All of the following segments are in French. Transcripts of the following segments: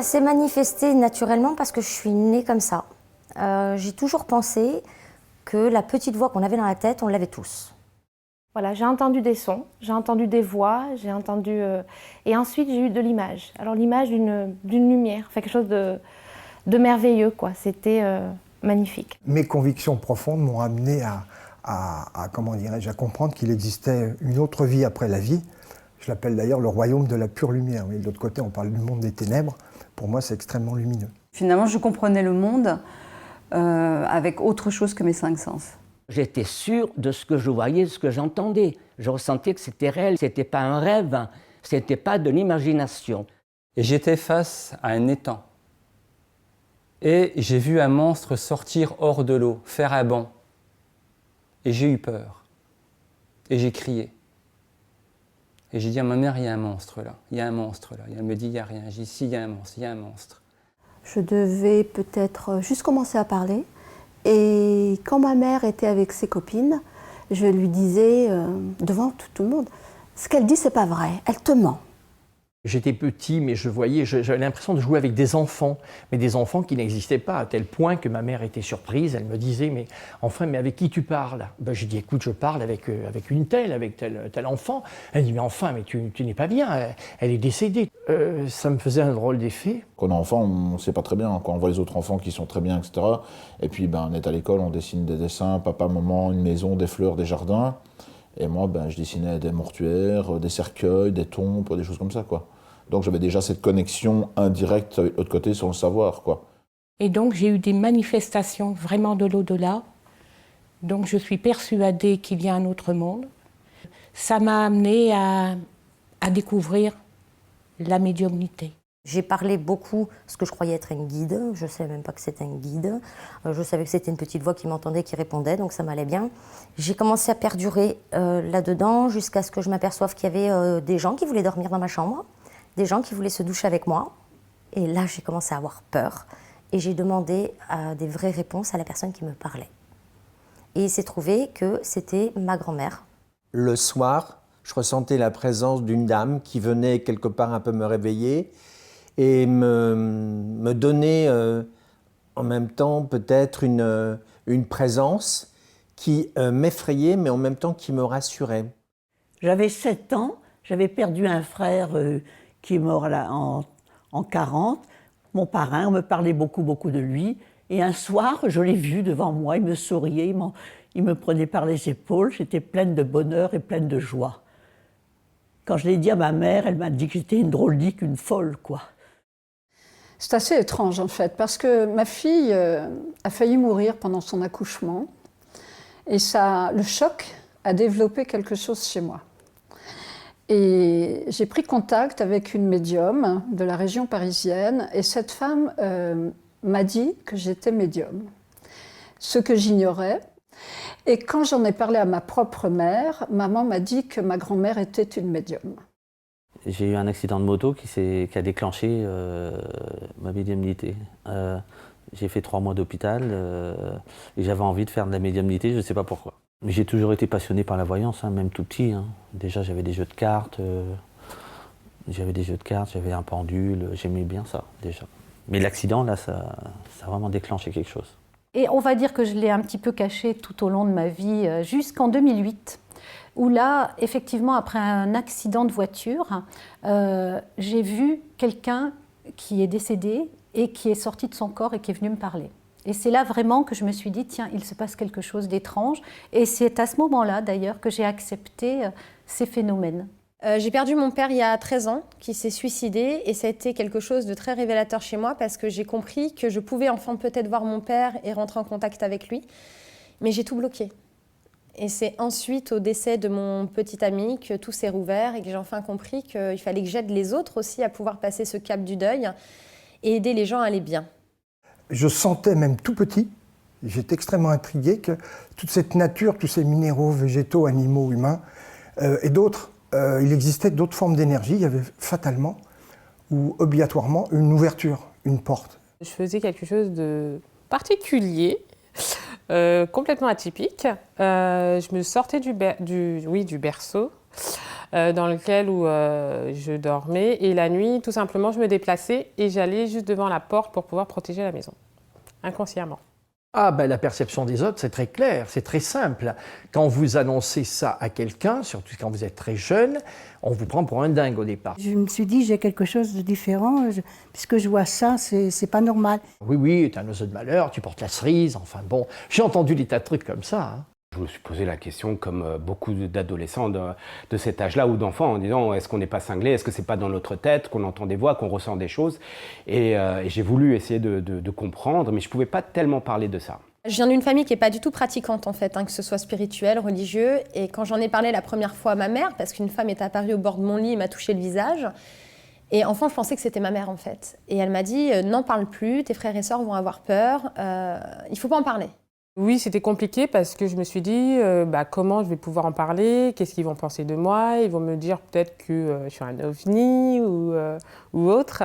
s'est manifesté naturellement parce que je suis née comme ça. J'ai toujours pensé que la petite voix qu'on avait dans la tête, on l'avait tous. Voilà, j'ai entendu des sons, j'ai entendu des voix, j'ai entendu... Et ensuite, j'ai eu de l'image. Alors l'image d'une lumière, quelque chose de merveilleux, quoi. C'était magnifique. Mes convictions profondes m'ont amené comment dirais-je, à comprendre qu'il existait une autre vie après la vie. Je l'appelle d'ailleurs le royaume de la pure lumière. Mais de l'autre côté, on parle du monde des ténèbres. Pour moi, c'est extrêmement lumineux. Finalement, je comprenais le monde avec autre chose que mes 5 sens. J'étais sûr de ce que je voyais, de ce que j'entendais. Je ressentais que c'était réel, c'était pas un rêve, c'était pas de l'imagination. Et j'étais face à un étang. Et j'ai vu un monstre sortir hors de l'eau, faire un bond. Et j'ai eu peur. Et j'ai crié. Et j'ai dit à ma mère, il y a un monstre là, il y a un monstre là. Et elle me dit, il n'y a rien. J'ai dit, si, il y a un monstre, il y a un monstre. Je devais peut-être juste commencer à parler. Et quand ma mère était avec ses copines, je lui disais, devant tout le monde, ce qu'elle dit, c'est pas vrai, elle te ment. J'étais petit, mais j'avais l'impression de jouer avec des enfants, mais des enfants qui n'existaient pas, à tel point que ma mère était surprise. Elle me disait, mais enfin, mais avec qui tu parles? J'ai dit, écoute, je parle avec tel enfant. Elle dit, mais enfin, mais tu n'es pas bien, elle est décédée. Ça me faisait un drôle d'effet. Quand on est enfant, on ne sait pas très bien. Quand on voit les autres enfants qui sont très bien, etc. Et puis, on est à l'école, on dessine des dessins, papa, maman, une maison, des fleurs, des jardins. Et moi, je dessinais des mortuaires, des cercueils, des tombes, des choses comme ça, quoi. Donc j'avais déjà cette connexion indirecte de l'autre côté sans le savoir, quoi. Et donc j'ai eu des manifestations vraiment de l'au-delà. Donc je suis persuadée qu'il y a un autre monde. Ça m'a amenée à découvrir la médiumnité. J'ai parlé beaucoup ce que je croyais être un guide. Je ne savais même pas que c'était un guide. Je savais que c'était une petite voix qui m'entendait, qui répondait, donc ça m'allait bien. J'ai commencé à perdurer là-dedans jusqu'à ce que je m'aperçoive qu'il y avait des gens qui voulaient dormir dans ma chambre, des gens qui voulaient se doucher avec moi. Et là, j'ai commencé à avoir peur. Et j'ai demandé des vraies réponses à la personne qui me parlait. Et il s'est trouvé que c'était ma grand-mère. Le soir, je ressentais la présence d'une dame qui venait quelque part un peu me réveiller et me donner en même temps peut-être une présence qui m'effrayait, mais en même temps qui me rassurait. J'avais 7 ans, j'avais perdu un frère qui est mort là, en 40. Mon parrain, on me parlait beaucoup de lui. Et un soir, je l'ai vu devant moi, il me souriait, il me prenait par les épaules. J'étais pleine de bonheur et pleine de joie. Quand je l'ai dit à ma mère, elle m'a dit que j'étais une drôle-dique, une folle, quoi. C'est assez étrange, en fait, parce que ma fille a failli mourir pendant son accouchement. Et le choc a développé quelque chose chez moi. Et j'ai pris contact avec une médium de la région parisienne et cette femme m'a dit que j'étais médium, ce que j'ignorais. Et quand j'en ai parlé à ma propre mère, maman m'a dit que ma grand-mère était une médium. J'ai eu un accident de moto qui a déclenché ma médiumnité. J'ai fait 3 mois d'hôpital et j'avais envie de faire de la médiumnité, je ne sais pas pourquoi. Mais j'ai toujours été passionné par la voyance, même tout petit. Déjà, j'avais des jeux de cartes, j'avais un pendule, j'aimais bien ça, déjà. Mais l'accident, là, ça a vraiment déclenché quelque chose. Et on va dire que je l'ai un petit peu caché tout au long de ma vie, jusqu'en 2008, où là, effectivement, après un accident de voiture, j'ai vu quelqu'un qui est décédé et qui est sorti de son corps et qui est venu me parler. Et c'est là vraiment que je me suis dit, tiens, il se passe quelque chose d'étrange. Et c'est à ce moment-là, d'ailleurs, que j'ai accepté ces phénomènes. J'ai perdu mon père il y a 13 ans, qui s'est suicidé. Et ça a été quelque chose de très révélateur chez moi, parce que j'ai compris que je pouvais enfin peut-être voir mon père et rentrer en contact avec lui. Mais j'ai tout bloqué. Et c'est ensuite, au décès de mon petit ami, que tout s'est rouvert et que j'ai enfin compris qu'il fallait que j'aide les autres aussi à pouvoir passer ce cap du deuil et aider les gens à aller bien. Je sentais même tout petit, j'étais extrêmement intrigué que toute cette nature, tous ces minéraux, végétaux, animaux, humains et d'autres, il existait d'autres formes d'énergie. Il y avait fatalement ou obligatoirement une ouverture, une porte. Je faisais quelque chose de particulier, complètement atypique. Je me sortais du berceau dans lequel où, je dormais. Et la nuit, tout simplement, je me déplaçais et j'allais juste devant la porte pour pouvoir protéger la maison, inconsciemment. Ah ben la perception des autres, c'est très clair, c'est très simple. Quand vous annoncez ça à quelqu'un, surtout quand vous êtes très jeune, on vous prend pour un dingue au départ. Je me suis dit, j'ai quelque chose de différent, puisque je vois ça, c'est pas normal. Oui, oui, t'es un oiseau de malheur, tu portes la cerise, enfin bon, j'ai entendu des tas de trucs comme ça. Hein. Je me suis posé la question, comme beaucoup d'adolescents de cet âge-là ou d'enfants, en disant est-ce qu'on n'est pas cinglé, est-ce que c'est pas dans notre tête qu'on entend des voix, qu'on ressent des choses, et j'ai voulu essayer de comprendre, mais je pouvais pas tellement parler de ça. Je viens d'une famille qui n'est pas du tout pratiquante en fait, que ce soit spirituel, religieux, et quand j'en ai parlé la première fois à ma mère, parce qu'une femme est apparue au bord de mon lit et m'a touché le visage, et enfant je pensais que c'était ma mère en fait, et elle m'a dit n'en parle plus, tes frères et sœurs vont avoir peur, il faut pas en parler. Oui, c'était compliqué parce que je me suis dit comment je vais pouvoir en parler, qu'est-ce qu'ils vont penser de moi, ils vont me dire peut-être que je suis un ovni ou autre.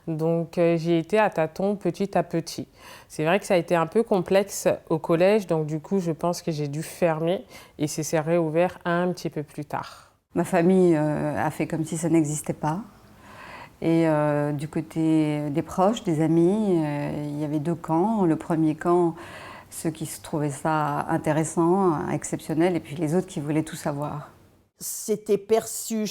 Donc j'ai été à tâtons petit à petit. C'est vrai que ça a été un peu complexe au collège, donc du coup je pense que j'ai dû fermer et c'est s'est réouvert un petit peu plus tard. Ma famille a fait comme si ça n'existait pas. Et du côté des proches, des amis, il y avait 2 camps. Le premier camp, ceux qui se trouvaient ça intéressant, exceptionnel, et puis les autres qui voulaient tout savoir. C'était perçu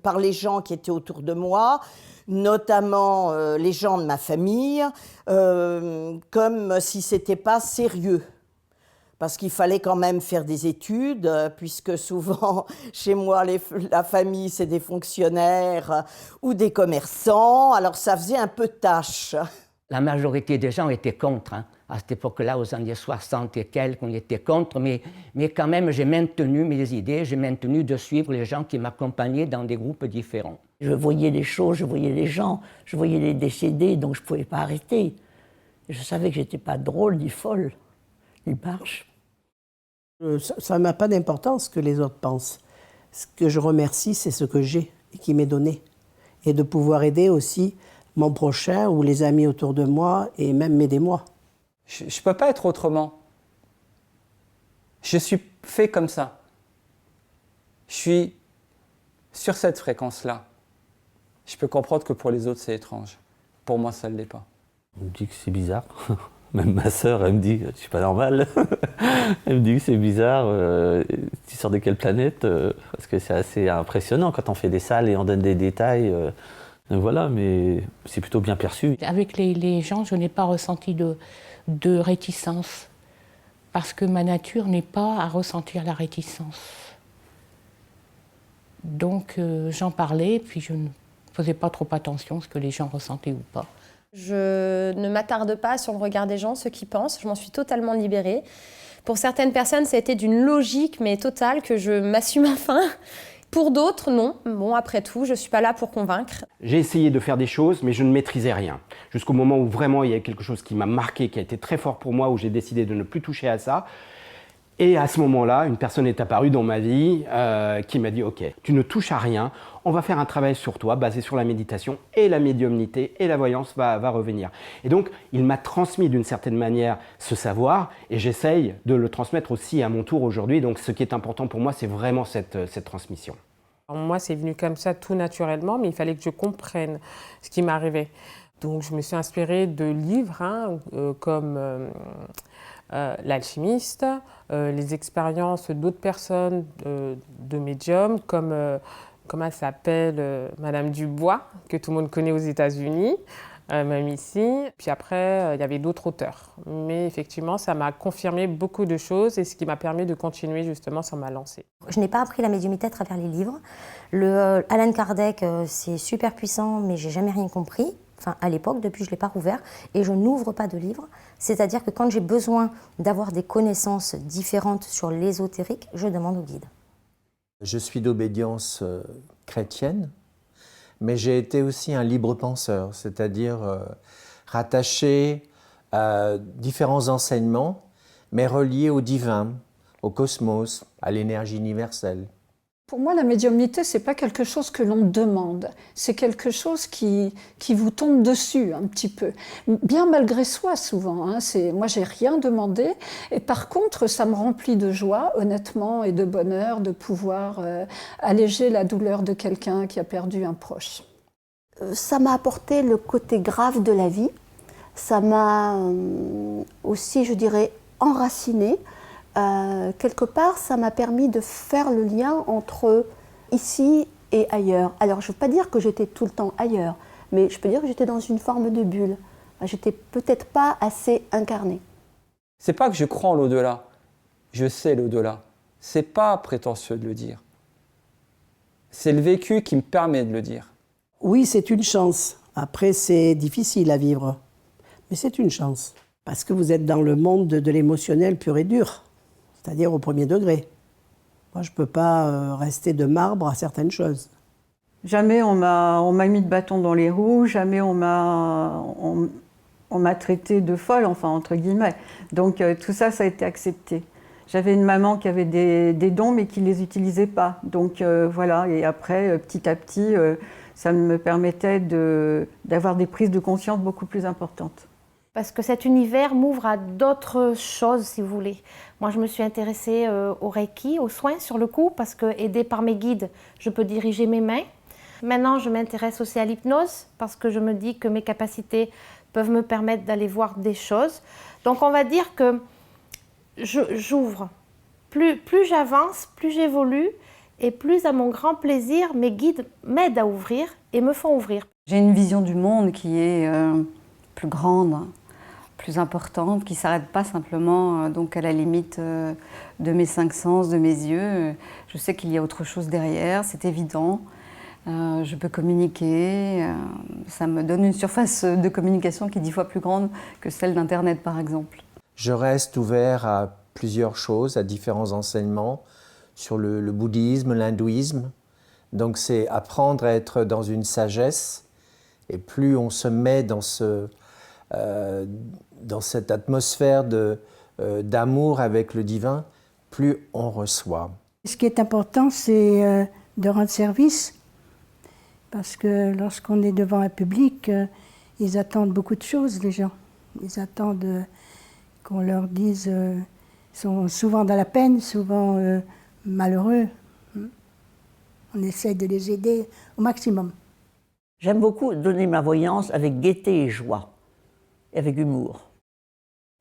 par les gens qui étaient autour de moi, notamment les gens de ma famille, comme si c'était pas sérieux. Parce qu'il fallait quand même faire des études, puisque souvent, chez moi, la famille, c'est des fonctionnaires ou des commerçants, alors ça faisait un peu tâche. La majorité des gens étaient contre. Hein. À cette époque-là, aux années 60 et quelques, on était contre, mais quand même, j'ai maintenu mes idées, j'ai maintenu de suivre les gens qui m'accompagnaient dans des groupes différents. Je voyais les choses, je voyais les gens, je voyais les décédés, donc je ne pouvais pas arrêter. Je savais que je n'étais pas drôle, ni folle, ni barge. Ça n'a pas d'importance ce que les autres pensent. Ce que je remercie, c'est ce que j'ai et qui m'est donné. Et de pouvoir aider aussi mon prochain ou les amis autour de moi et même m'aider moi. Je ne peux pas être autrement. Je suis fait comme ça. Je suis sur cette fréquence-là. Je peux comprendre que pour les autres, c'est étrange. Pour moi, ça ne l'est pas. On me dit que c'est bizarre. Même ma sœur, elle me dit je ne suis pas normal. Elle me dit que c'est bizarre. Tu sors de quelle planète? Parce que c'est assez impressionnant quand on fait des salles et on donne des détails. Voilà, mais c'est plutôt bien perçu. Avec les gens, je n'ai pas ressenti de réticence, parce que ma nature n'est pas à ressentir la réticence. Donc j'en parlais, puis je ne faisais pas trop attention à ce que les gens ressentaient ou pas. Je ne m'attarde pas sur le regard des gens, ceux qui pensent, je m'en suis totalement libérée. Pour certaines personnes, ça a été d'une logique mais totale que je m'assume enfin. Pour d'autres, non. Bon, après tout, je ne suis pas là pour convaincre. J'ai essayé de faire des choses, mais je ne maîtrisais rien. Jusqu'au moment où vraiment il y a quelque chose qui m'a marqué, qui a été très fort pour moi, où j'ai décidé de ne plus toucher à ça. Et à ce moment-là, une personne est apparue dans ma vie qui m'a dit « Ok, tu ne touches à rien, on va faire un travail sur toi basé sur la méditation et la médiumnité et la voyance va revenir. » Et donc, il m'a transmis d'une certaine manière ce savoir et j'essaye de le transmettre aussi à mon tour aujourd'hui. Donc, ce qui est important pour moi, c'est vraiment cette transmission. Alors, moi, c'est venu comme ça tout naturellement, mais il fallait que je comprenne ce qui m'arrivait. Donc, je me suis inspirée de livres comme L'Alchimiste, les expériences d'autres personnes de médiums, comme comment elle s'appelle, Madame Dubois, que tout le monde connaît aux États-Unis, même ici. Puis après, il y avait d'autres auteurs. Mais effectivement, ça m'a confirmé beaucoup de choses et ce qui m'a permis de continuer justement sur ma lancée. Je n'ai pas appris la médiumnité à travers les livres. Alan Kardec, c'est super puissant, mais j'ai jamais rien compris. Enfin, à l'époque, depuis je ne l'ai pas rouvert, et je n'ouvre pas de livres. C'est-à-dire que quand j'ai besoin d'avoir des connaissances différentes sur l'ésotérique, je demande au guide. Je suis d'obédience chrétienne, mais j'ai été aussi un libre penseur, c'est-à-dire rattaché à différents enseignements, mais relié au divin, au cosmos, à l'énergie universelle. Pour moi, la médiumnité, c'est pas quelque chose que l'on demande. C'est quelque chose qui vous tombe dessus un petit peu. Bien malgré soi, souvent. Hein. Moi, j'ai rien demandé. Et par contre, ça me remplit de joie, honnêtement, et de bonheur de pouvoir alléger la douleur de quelqu'un qui a perdu un proche. Ça m'a apporté le côté grave de la vie. Ça m'a aussi, je dirais, enraciné. Quelque part, ça m'a permis de faire le lien entre ici et ailleurs. Alors, je ne veux pas dire que j'étais tout le temps ailleurs, mais je peux dire que j'étais dans une forme de bulle. J'étais peut-être pas assez incarnée. C'est pas que je crois en l'au-delà, je sais l'au-delà. C'est pas prétentieux de le dire. C'est le vécu qui me permet de le dire. Oui, c'est une chance. Après, c'est difficile à vivre, mais c'est une chance. Parce que vous êtes dans le monde de l'émotionnel pur et dur. C'est-à-dire au premier degré. Moi, je ne peux pas rester de marbre à certaines choses. Jamais on m'a mis de bâton dans les roues, jamais on m'a traité de folle, enfin entre guillemets. Donc tout ça, ça a été accepté. J'avais une maman qui avait des dons, mais qui ne les utilisait pas. Donc voilà, et après, petit à petit, ça me permettait d'avoir des prises de conscience beaucoup plus importantes. Parce que cet univers m'ouvre à d'autres choses, si vous voulez. Moi, je me suis intéressée au Reiki, aux soins sur le coup, parce que, aidée par mes guides, je peux diriger mes mains. Maintenant, je m'intéresse aussi à l'hypnose, parce que je me dis que mes capacités peuvent me permettre d'aller voir des choses. Donc, on va dire que j'ouvre. Plus j'avance, plus j'évolue, et plus à mon grand plaisir, mes guides m'aident à ouvrir et me font ouvrir. J'ai une vision du monde qui est plus grande, plus importante, qui ne s'arrête pas simplement donc à la limite de mes 5 sens, de mes yeux. Je sais qu'il y a autre chose derrière, c'est évident. Je peux communiquer, ça me donne une surface de communication qui est 10 fois plus grande que celle d'Internet, par exemple. Je reste ouvert à plusieurs choses, à différents enseignements sur le bouddhisme, l'hindouisme. Donc c'est apprendre à être dans une sagesse, et plus on se met dans cette atmosphère d'amour avec le divin, plus on reçoit. Ce qui est important, c'est de rendre service, parce que lorsqu'on est devant un public, ils attendent beaucoup de choses, les gens. Ils attendent qu'on leur dise, ils sont souvent dans la peine, souvent malheureux. On essaie de les aider au maximum. J'aime beaucoup donner ma voyance avec gaieté et joie, et avec humour.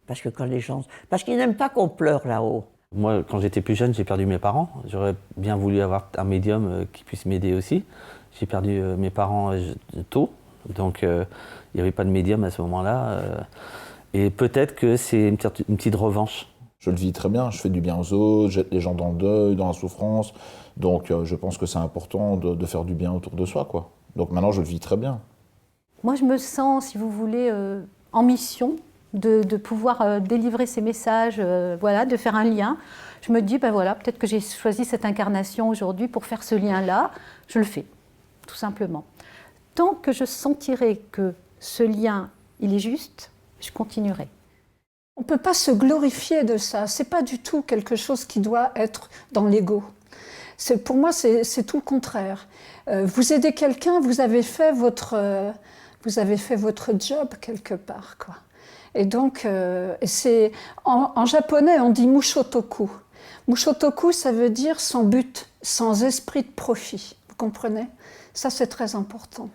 Parce que quand les gens... Parce qu'ils n'aiment pas qu'on pleure là-haut. Moi, quand j'étais plus jeune, j'ai perdu mes parents. J'aurais bien voulu avoir un médium qui puisse m'aider aussi. J'ai perdu mes parents tôt, donc il n'y avait pas de médium à ce moment-là. Et peut-être que c'est une petite revanche. Je le vis très bien, je fais du bien aux autres, j'aide les gens dans le deuil, dans la souffrance. Donc je pense que c'est important de faire du bien autour de soi, quoi. Donc maintenant, je le vis très bien. Moi, je me sens, si vous voulez, en mission de pouvoir délivrer ces messages, voilà, de faire un lien. Je me dis, ben voilà, peut-être que j'ai choisi cette incarnation aujourd'hui pour faire ce lien-là. Je le fais, tout simplement. Tant que je sentirai que ce lien, il est juste, je continuerai. On ne peut pas se glorifier de ça. Ce n'est pas du tout quelque chose qui doit être dans l'ego. Pour moi, c'est tout le contraire. Vous aidez quelqu'un, vous avez fait votre job quelque part, quoi. Et donc, en japonais, on dit mushotoku. Mushotoku, ça veut dire sans but, sans esprit de profit. Vous comprenez? Ça, c'est très important.